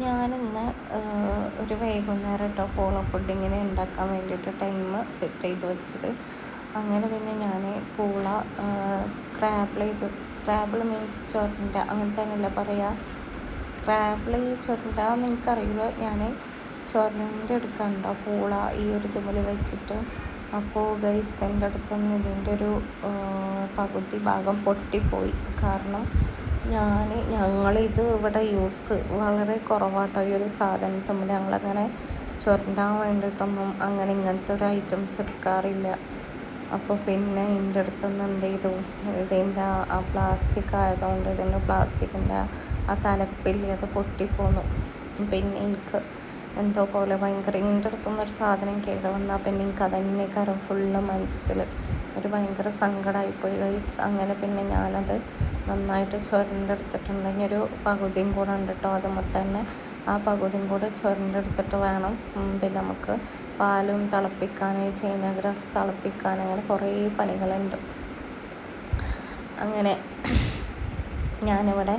ഞാനിന്ന് ഒരു വൈകുന്നേരം കേട്ടോ പൂള പുഡിങ്ങിനെ ഉണ്ടാക്കാൻ വേണ്ടിയിട്ട് ടൈം സെറ്റ് ചെയ്ത് വെച്ചത്. അങ്ങനെ പിന്നെ ഞാൻ പൂള സ്ക്രാബിൾ മീൻസ് ചുരണ്ട അങ്ങനെ തന്നെയല്ല പറയുക. സ്ക്രാബിൾ ചുരണ്ട എന്ന് എനിക്കറിയില്ല. ഞാൻ ചുരണ്ടെടുക്കണ്ടോ പൂള ഈ ഒരു ഇതുപോലെ വെച്ചിട്ട്. അപ്പോൾ ഗൈസ് എൻ്റെ അടുത്തൊന്നും ഇതിൻ്റെ ഒരു പകുതി ഭാഗം പൊട്ടിപ്പോയി. കാരണം ഞങ്ങളിത് ഇവിടെ യൂസ് വളരെ കുറവാട്ടോ ഈ ഒരു സാധനം തമ്മിൽ. ഞങ്ങളങ്ങനെ ചുരണ്ടാൻ വേണ്ടിയിട്ടൊന്നും അങ്ങനെ ഇങ്ങനത്തെ ഒരു ഐറ്റംസ് എടുക്കാറില്ല. അപ്പോൾ പിന്നെ എൻ്റെ അടുത്തൊന്നും എന്ത് ചെയ്തു, ഇതിൻ്റെ ആ പ്ലാസ്റ്റിക് ആയതുകൊണ്ട് ഇതിൻ്റെ പ്ലാസ്റ്റിക്കിൻ്റെ ആ തലപ്പില്ലേ അത് പൊട്ടിപ്പോന്നു. പിന്നെ എനിക്ക് എന്തോ പോലെ ഭയങ്കര എൻ്റെ അടുത്തുനിന്നൊരു സാധനം കേട് വന്നാൽ പിന്നെ എനിക്ക് അതന്നെ കാരണം ഫുള്ള് മനസ്സിൽ ഒരു ഭയങ്കര സങ്കടമായിപ്പോയി ഗൈസ്. അങ്ങനെ പിന്നെ ഞാനത് നന്നായിട്ട് ചുരണ്ടെടുത്തിട്ടുണ്ടെങ്കിൽ ഒരു പകുതിയും കൂടെ ഉണ്ട് കേട്ടോ. അതുമ്പോൾ തന്നെ ആ പകുതിയും കൂടെ ചുരണ്ടെടുത്തിട്ട് വേണം പിന്നെ നമുക്ക് പാലും തിളപ്പിക്കാൻ, ചൈന ഗ്രാസ് തിളപ്പിക്കാൻ, അങ്ങനെ കുറേ പണികളുണ്ട്. അങ്ങനെ ഞാനിവിടെ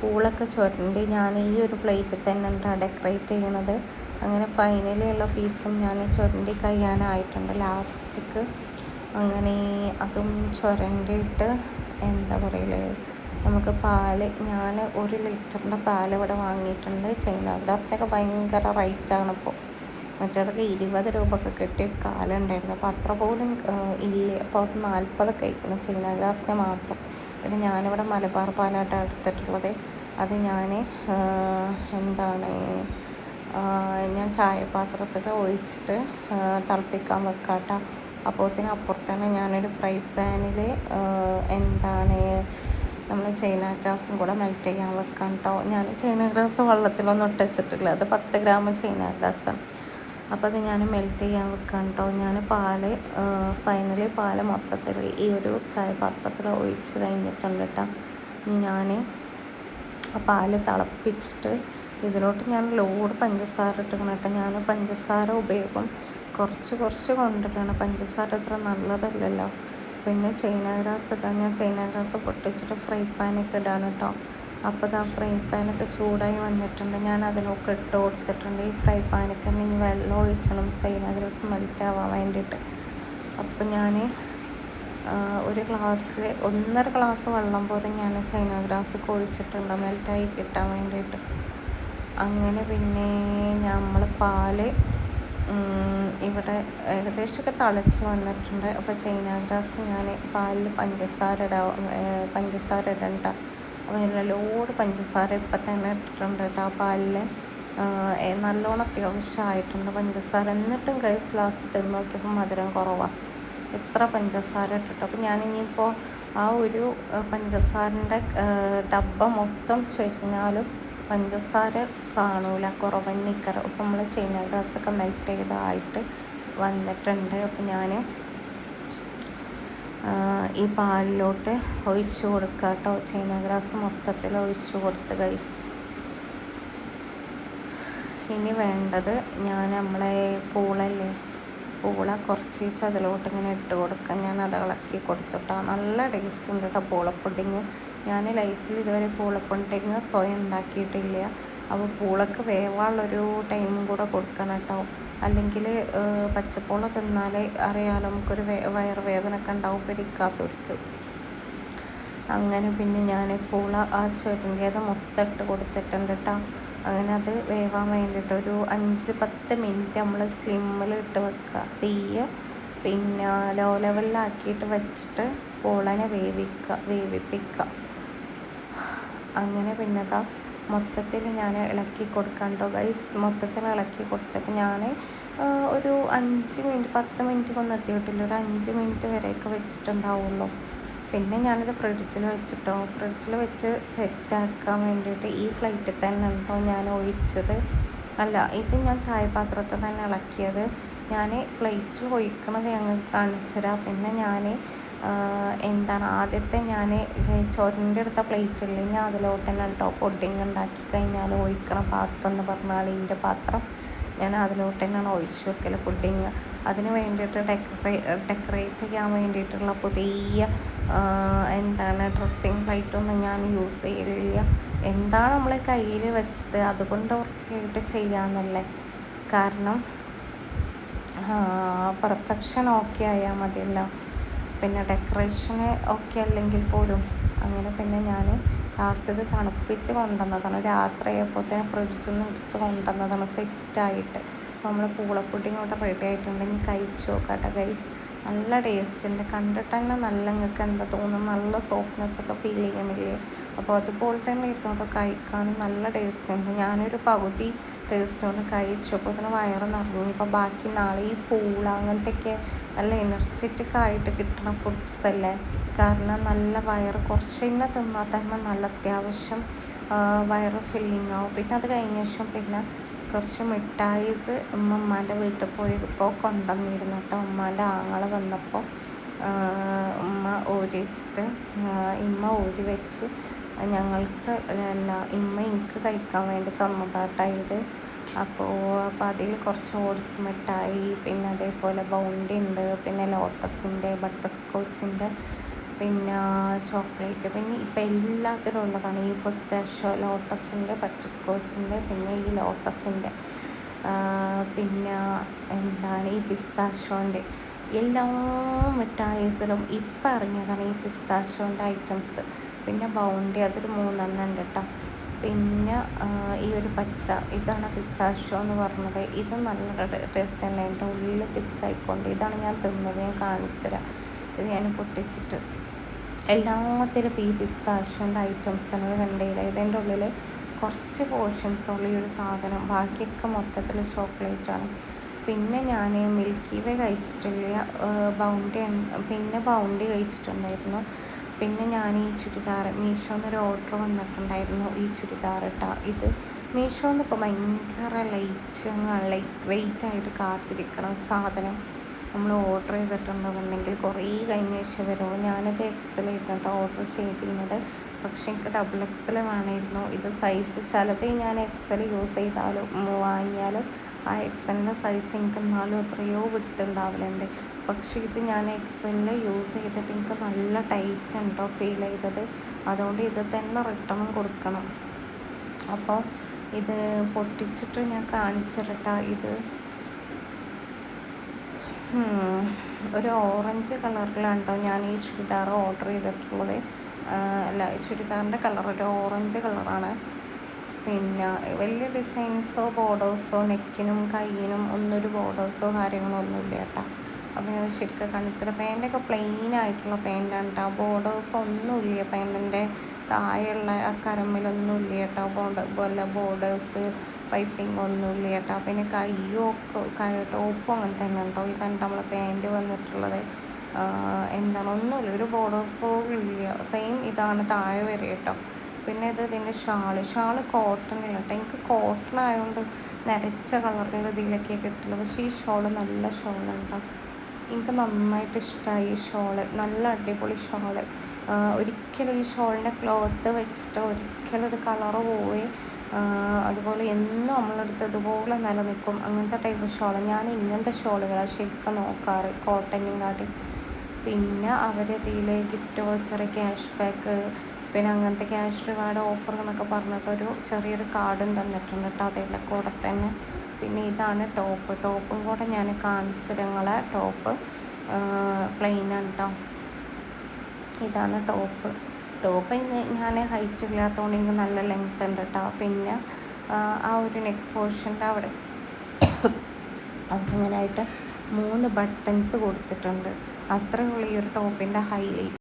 പൂളൊക്കെ ചുരണ്ടി ഞാൻ ഈ ഒരു പ്ലേറ്റിൽ തന്നെ ഉണ്ട് ഡെക്കറേറ്റ് ചെയ്യണത്. അങ്ങനെ ഫൈനലി ഉള്ള പീസും ഞാൻ ചുരണ്ടി കഴിയാനായിട്ടുണ്ട് ലാസ്റ്റിക്ക്. അങ്ങനെ അതും ചുരണ്ടിയിട്ട് എന്താ പറയല്, നമുക്ക് പാല് ഞാൻ 1 ലിറ്ററിൻ്റെ പാൽ ഇവിടെ വാങ്ങിയിട്ടുണ്ട്. ചൈന ഗ്രാസിനൊക്കെ ഭയങ്കര റേറ്റാണ് ഇപ്പോൾ. മറ്റേതൊക്കെ 20 രൂപയൊക്കെ കിട്ടിയ കാലുണ്ടായിരുന്നു. അപ്പോൾ അത്ര പോലും ഇല്ല. അപ്പോൾ അത് 40 കഴിക്കണം ചൈന ഗ്രാസിന് മാത്രം. പിന്നെ ഞാനിവിടെ മലബാർ പാലായിട്ടാണ് എടുത്തിട്ടുള്ളത്. അത് ഞാൻ ഞാൻ ചായപാത്രത്തിൽ ഒഴിച്ചിട്ട് തിളപ്പിക്കാൻ വെക്കാട്ടോ. അപ്പോഴത്തേന് അപ്പുറത്ത് തന്നെ ഞാനൊരു ഫ്രൈ പാനിൽ നമ്മൾ ചൈന ഗ്രാസും കൂടെ മെൽറ്റ് ചെയ്യാൻ വെക്കാം കേട്ടോ. ഞാൻ ചൈന ഗ്രാസ് വെള്ളത്തിലൊന്നും ഇട്ടുവെച്ചിട്ടില്ല. അത് 10 ഗ്രാം ചൈന ഗ്രാസാണ്. അപ്പോൾ അത് ഞാൻ മെൽറ്റ് ചെയ്യാൻ വെക്കാം കേട്ടോ. ഞാൻ ഫൈനലി പാല് മൊത്തത്തിൽ ഈ ഒരു ചായപാത്രത്തിൽ ഒഴിച്ച് കഴിഞ്ഞിട്ടുണ്ട് കേട്ടോ. ഇനി ഞാൻ ആ പാല് തിളപ്പിച്ചിട്ട് ഇതിലോട്ട് ഞാൻ ലോഡ് പഞ്ചസാര ഇട്ടിക്കണം കേട്ടോ. ഞാൻ പഞ്ചസാര ഉപയോഗം കുറച്ച് കൊണ്ടിട്ടാണ്. പഞ്ചസാര അത്ര നല്ലതല്ലല്ലോ. പിന്നെ ചൈന ഗ്രാസ് ഞാൻ ചൈന ഗ്രാസ് പൊട്ടിച്ചിട്ട് ഫ്രൈ പാനൊക്കെ ഇടാണ് കേട്ടോ. അപ്പോൾ ആ ഫ്രൈ പാനൊക്കെ ചൂടായി വന്നിട്ടുണ്ട്. ഞാൻ അതിലൊക്കെ ഇട്ട് കൊടുത്തിട്ടുണ്ട്. ഈ ഫ്രൈ പാനൊക്കെ തന്നെ ഇനി വെള്ളം ഒഴിച്ചണം ചൈന ഗ്രാസ് മെൽറ്റ് ആവാൻ വേണ്ടിയിട്ട്. അപ്പോൾ ഞാൻ ഒരു ഗ്ലാസ്സിൽ 1.5 ഗ്ലാസ് വെള്ളം പോലെ ഞാൻ ചൈന ഗ്രാസ് ഒഴിച്ചിട്ടുണ്ട് മെൽറ്റായി കിട്ടാൻ വേണ്ടിയിട്ട്. അങ്ങനെ പിന്നെ നമ്മൾ പാല് ഇവിടെ ഏകദേശമൊക്കെ തിളച്ച് വന്നിട്ടുണ്ട്. അപ്പോൾ ചൈന ഗ്രാസ് ഞാൻ പാലിൽ പഞ്ചസാര ഇടണ്ട. അപ്പോൾ ഇതിൽ ലോഡ് പഞ്ചസാര ഇപ്പം തന്നെ ഇട്ടിട്ടുണ്ട് കേട്ടോ. ആ പാലിൽ നല്ലോണം അത്യാവശ്യമായിട്ടുണ്ട് പഞ്ചസാര. എന്നിട്ടും ഗൈസ് ലാസ്റ്റ് തിന്ന് നോക്കിയപ്പോൾ മധുരം കുറവാണ്. എത്ര പഞ്ചസാര ഇട്ടിട്ട്. അപ്പോൾ ഞാനിനിയിപ്പോൾ ആ ഒരു പഞ്ചസാരൻ്റെ ഡബ്ബ മൊത്തം ചൊരിഞ്ഞാലും പഞ്ചസാര കാണൂല, കുറവന്നിക്കറ. അപ്പോൾ നമ്മൾ ചൈന ഗ്രാസൊക്കെ മെൽറ്റ് ചെയ്തതായിട്ട് വന്നിട്ടുണ്ട്. അപ്പോൾ ഞാൻ ഈ പാലിലോട്ട് ഒഴിച്ചു കൊടുക്കുക കേട്ടോ. ചൈന ഗ്രാസ് മൊത്തത്തിൽ ഒഴിച്ചു കൊടുത്ത് ഗൈസ്. ഇനി വേണ്ടത് നമ്മളെ പൂള കുറച്ച് അതിലോട്ട് ഇങ്ങനെ ഇട്ട് കൊടുക്കാം. ഞാൻ അത് ഇളക്കി കൊടുത്തിട്ടോ. നല്ല ടേസ്റ്റ് ഉണ്ട് കേട്ടോ പൂള പുഡിങ്. ഞാൻ ലൈഫിൽ ഇതുവരെ പൂള പുഡിങ് സ്വയം ഉണ്ടാക്കിയിട്ടില്ല. അപ്പോൾ പൂളക്ക് വേവാനുള്ളൊരു ടൈമും കൂടെ കൊടുക്കണം കേട്ടോ. അല്ലെങ്കിൽ പച്ചപ്പൂള തിന്നാൽ അറിയാലോ നമുക്കൊരു വയറുവേദനയൊക്കെ ഉണ്ടാവും പിടിക്കാത്തവർക്ക്. അങ്ങനെ പിന്നെ ഞാൻ പൂള ആ ചുരണ്ടിയത് മൊത്തം ഇട്ട് കൊടുത്തിട്ടുണ്ട് കേട്ടോ. അങ്ങനെ അത് വേവാൻ വേണ്ടിയിട്ട് ഒരു 5-10 മിനിറ്റ് നമ്മൾ സ്ലിമ്മിലിട്ട് വെക്കുക. തീയ് പിന്നെ ലോ ലെവലിലാക്കിയിട്ട് വെച്ചിട്ട് പൂളനെ വേവിപ്പിക്കുക. അങ്ങനെ പിന്നെ മൊത്തത്തിൽ ഞാൻ ഇളക്കി കൊടുക്കണ്ടോ ഗൈസ്. മൊത്തത്തിൽ ഇളക്കി കൊടുത്തിട്ട് ഞാൻ ഒരു 5 മിനിറ്റ് 10 മിനിറ്റ് ഒന്നും എത്തിയിട്ടില്ല. ഒരു 5 മിനിറ്റ് വരെയൊക്കെ വെച്ചിട്ടുണ്ടാവുള്ളൂ. പിന്നെ ഞാനിത് ഫ്രിഡ്ജിൽ വെച്ച് സെറ്റാക്കാൻ വേണ്ടിയിട്ട് ഈ പ്ലേറ്റിൽ തന്നെ ഉണ്ടോ ഞാൻ ഒഴിച്ചത്. അല്ല, ഇത് ഞാൻ ചായപാത്രത്തിൽ തന്നെ ഇളക്കിയത്. ഞാൻ പ്ലേറ്റിൽ ഒഴിക്കണത് ഞങ്ങൾക്ക് കാണിച്ചുതരാം. പിന്നെ ഞാൻ ആദ്യത്തെ ഞാൻ ചുരൻ്റെ എടുത്ത പ്ലേറ്റ് ഇല്ലെങ്കിൽ അതിലോട്ട് തന്നെ കേട്ടോ പുഡിങ് ഉണ്ടാക്കി കഴിഞ്ഞാൽ ഒഴിക്കണ പാത്രം എന്ന് പറഞ്ഞാൽ ഇതിൻ്റെ പാത്രം ഞാൻ അതിലോട്ട് തന്നെയാണ് ഒഴിച്ച് വെക്കൽ പുഡിങ്. അതിന് വേണ്ടിയിട്ട് ഡെക്കറേറ്റ് ചെയ്യാൻ വേണ്ടിയിട്ടുള്ള പുതിയ ഡ്രസ്സിങ് പ്ലേറ്റൊന്നും ഞാൻ യൂസ് ചെയ്യലില്ല. എന്താണ് നമ്മൾ കയ്യിൽ വെച്ചത് അതുകൊണ്ട് ഓർക്കായിട്ട് ചെയ്യാമെന്നല്ലേ. കാരണം പെർഫെക്ഷൻ ഓക്കെ ആയാൽ മതിയല്ലോ. പിന്നെ ഡെക്കറേഷന് ഓക്കെ അല്ലെങ്കിൽ പോലും അങ്ങനെ. പിന്നെ ഞാൻ ലാസ്റ്റ് ഇത് തണുപ്പിച്ച് കൊണ്ടുവന്നതാണ്. രാത്രിയായപ്പോൾ തന്നെ ഫ്രിഡ്ജിൽ നിന്ന് എടുത്ത് കൊണ്ടുവന്നതാണ് സെറ്റായിട്ട്. അപ്പോൾ നമ്മൾ പൂളപ്പുഡിങ് ഇവിടെ റെഡി ആയിട്ടുണ്ടെങ്കിൽ കഴിച്ച് നോക്കാട്ടെ ഗൈസ്. നല്ല ടേസ്റ്റ് ഉണ്ട്. കണ്ടിട്ട് തന്നെ നല്ല നിങ്ങൾക്ക് എന്താ തോന്നും, നല്ല സോഫ്റ്റ്നെസ്സൊക്കെ ഫീൽ ചെയ്യുന്നില്ലേ. അപ്പോൾ അതുപോലെ തന്നെ ഇരുന്നോട്ട് കഴിക്കാനും നല്ല ടേസ്റ്റ് ഉണ്ട്. ഞാനൊരു പകുതി ടേസ്റ്റ് കൊണ്ട് കഴിച്ചു. അപ്പോൾ അതിന് വയറ് നിറഞ്ഞു. ഇപ്പോൾ ബാക്കി നാളെ ഈ പൂള അങ്ങനത്തെയൊക്കെ നല്ല എനർജറ്റിക് ആയിട്ട് കിട്ടുന്ന ഫുഡ്സ് അല്ലേ. കാരണം നല്ല വയറ് കുറച്ച് തന്നെ തിന്നാൽ തന്നെ നല്ല അത്യാവശ്യം വയറ് ഫില്ലിങ് ആവും. പിന്നെ അത് കഴിഞ്ഞ ശേഷം പിന്നെ കുറച്ച് മിഠായിസ് ഉമ്മാൻ്റെ വീട്ടിൽ പോയപ്പോൾ കൊണ്ടുവന്നിരുന്നു കേട്ടോ. ഉമ്മാൻ്റെ ആങ്ങള വന്നപ്പോൾ ഉമ്മ ഊരി വെച്ചിട്ട് ഇമ്മ ഊരി വെച്ച് ഞങ്ങൾക്ക് അല്ല ഇമ്മ എനിക്ക് കഴിക്കാൻ വേണ്ടി തന്നതാട്ടോ ഇത്. അപ്പോൾ അതിൽ കുറച്ച് ഓട്സ് മിഠായി, പിന്നെ അതേപോലെ ബൗണ്ടി ഉണ്ട്, പിന്നെ ലോട്ടസിൻ്റെ, ബട്ടർ സ്കോച്ചിൻ്റെ, പിന്നെ ചോക്ലേറ്റ്, പിന്നെ ഇപ്പം എല്ലാത്തിലും ഉള്ളതാണ്. ഈ പിസ്താഷ്യോ, ലോട്ടസിൻ്റെ, ബട്ടർ സ്കോച്ചിൻ്റെ, പിന്നെ ഈ ലോട്ടസിൻ്റെ, പിന്നെ എന്താണ് ഈ പിസ്താഷ്യോൻ്റെ എല്ലാ മിഠായിസിലും ഇപ്പം ഇറങ്ങിയതാണ് ഈ പിസ്താഷ്യോൻ്റെ ഐറ്റംസ്. പിന്നെ ബൗണ്ടി അതൊരു 3 ഉണ്ട് കേട്ടോ. പിന്നെ ഈ ഒരു പച്ച ഇതാണ് പിസ്താഷ്യോ എന്ന് പറഞ്ഞത്. ഇത് നല്ല ടേസ്റ്റ് തന്നെ. എൻ്റെ ഉള്ളിൽ പിസ്തായിക്കൊണ്ട് ഇതാണ് ഞാൻ തിന്നത്. ഞാൻ കാണിച്ചു തരാം. ഇത് ഞാൻ പൊട്ടിച്ചിട്ട് എല്ലാത്തിലും ഈ പിസ്താഷ്യോൻ്റെ ഐറ്റംസാണ് കണ്ടില്ല. ഇതിൻ്റെ ഉള്ളിൽ കുറച്ച് പോർഷൻസുള്ള ഈ ഒരു സാധനം, ബാക്കിയൊക്കെ മൊത്തത്തിൽ ചോക്ലേറ്റാണ്. പിന്നെ ഞാൻ മിൽക്കി വേ കഴിച്ചിട്ടില്ല, ബൗണ്ടി പിന്നെ ബൗണ്ടി കഴിച്ചിട്ടുണ്ടായിരുന്നു. പിന്നെ ഞാൻ ഈ ചുരിദാർ മീഷോന്നൊരു ഓർഡർ വന്നിട്ടുണ്ടായിരുന്നു. ഈ ചുരിദാർ ഇട്ടാ ഇത് മീഷോന്ന് ഇപ്പോൾ ഭയങ്കര ലൈറ്റ് വെയിറ്റായിട്ട് കാത്തിരിക്കണം സാധനം. നമ്മൾ ഓർഡർ ചെയ്തിട്ടുണ്ടെന്നുണ്ടെങ്കിൽ കുറേ കഴിഞ്ഞ ശേഷം വരുമോ. ഞാനത് എക്സലായിരുന്നു ഓർഡർ ചെയ്തിരുന്നത്. പക്ഷേ എനിക്ക് ഡബിൾ എക്സൽ വേണമായിരുന്നു. ഇത് സൈസ് ചിലത് ഞാൻ എക്സൽ യൂസ് ചെയ്താലും വാങ്ങിയാലും ആ എക്സലിൻ്റെ സൈസ് എനിക്ക് എന്നാലും എത്രയോ വിട്ടുണ്ടാവലുണ്ട്. പക്ഷേ ഇത് ഞാൻ എക്സലിൽ യൂസ് ചെയ്തിട്ട് എനിക്ക് നല്ല ടൈറ്റ് ഉണ്ടോ ഫീൽ ചെയ്തത്. അതുകൊണ്ട് ഇത് തന്നെ റിട്ടേൺ കൊടുക്കണം. അപ്പോൾ ഇത് പൊട്ടിച്ചിട്ട് ഞാൻ കാണിച്ചിട്ടാ. ഇത് ഒരു ഓറഞ്ച് കളറിലാണ്ടോ ഞാൻ ഈ ചുരിദാർ ഓർഡർ ചെയ്തിട്ടുള്ളത്. അല്ല, ചുരിദാറിൻ്റെ കളർ ഒരു ഓറഞ്ച് കളറാണ്. പിന്നെ വലിയ ഡിസൈൻസോ ബോർഡേഴ്സോ നെക്കിനും കയ്യിനും ഒന്നൊരു ബോർഡേഴ്സോ കാര്യങ്ങളോ ഒന്നുമില്ല കേട്ടോ. അപ്പോൾ ഞാൻ ശരിക്കും കാണിച്ചത് പാൻറ്റൊക്കെ പ്ലെയിൻ ആയിട്ടുള്ള പാൻറ്റാണ് കേട്ടോ. ബോർഡേഴ്സ് ഒന്നുമില്ല പാൻറ്റിൻ്റെ താഴെയുള്ള ആ കരമ്മിലൊന്നുമില്ല കേട്ടോ. ബോർഡേഴ്സ് പൈപ്പിംഗ് ഒന്നുമില്ല കേട്ടോ. പിന്നെ ടോപ്പും അങ്ങനെ തന്നെ ഉണ്ടോ. ഇതാണ് നമ്മളെ പാൻറ്റ് വന്നിട്ടുള്ളത്. എന്താണ് ഒന്നുമില്ല, ഒരു ബോർഡേഴ്സ് പോലും ഇല്ല. സെയിം ഇതാണ് താഴെ വരെ കേട്ടോ. പിന്നെ ഇതിൻ്റെ ഷാള് കോട്ടണില്ല കേട്ടോ. എനിക്ക് കോട്ടൺ ആയതുകൊണ്ട് നരച്ച കളറിൽ ഇതിലൊക്കെ കിട്ടില്ല. പക്ഷേ ഈ ഷോള് നല്ല ഷോളുണ്ടോ. എനിക്ക് നന്നായിട്ട് ഇഷ്ടമായി ഈ ഷോള്. നല്ല അടിപൊളി ഷോള്. ഒരിക്കലും ഈ ഷോളിൻ്റെ ക്ലോത്ത് വെച്ചിട്ട് ഒരിക്കലും ഇത് കളറ് പോയി അതുപോലെ എന്നും നമ്മളെടുത്ത് ഇതുപോലെ നിലനിൽക്കും. അങ്ങനത്തെ ടൈപ്പ് ഷോള്. ഞാൻ ഇങ്ങനത്തെ ഷോളുകളാണ് ശരിക്കും നോക്കാറ്, കോട്ടനും കാട്ടി. പിന്നെ അവരതിൽ ഗിഫ്റ്റ് വൗച്ചർ, ക്യാഷ് ബാക്ക്, പിന്നെ അങ്ങനത്തെ ക്യാഷ് റിവാർഡ് ഓഫർ എന്നൊക്കെ പറഞ്ഞിട്ടൊരു ചെറിയൊരു കാർഡും തന്നിട്ടുണ്ട് കേട്ടോ അതിൻ്റെ കൂടെ തന്നെ. പിന്നെ ഇതാണ് ടോപ്പും കൂടെ ഞാൻ കാണിച്ചിടങ്ങളെ. ടോപ്പ് പ്ലെയിനാണ് കേട്ടോ. ഇതാണ് ടോപ്പ്. ഞാൻ ഹൈറ്റ് ഇല്ലാത്തതുകൊണ്ട് എനിക്ക് നല്ല ലെങ്ത് ഉണ്ട് കേട്ടോ. പിന്നെ ആ ഒരു നെക്ക് പോർഷൻ്റെ അവിടെ അങ്ങനെയായിട്ട് 3 ബട്ടൺസ് കൊടുത്തിട്ടുണ്ട്. അത്രയുള്ള ഈ ഒരു ടോപ്പിൻ്റെ ഹൈലൈറ്റ്.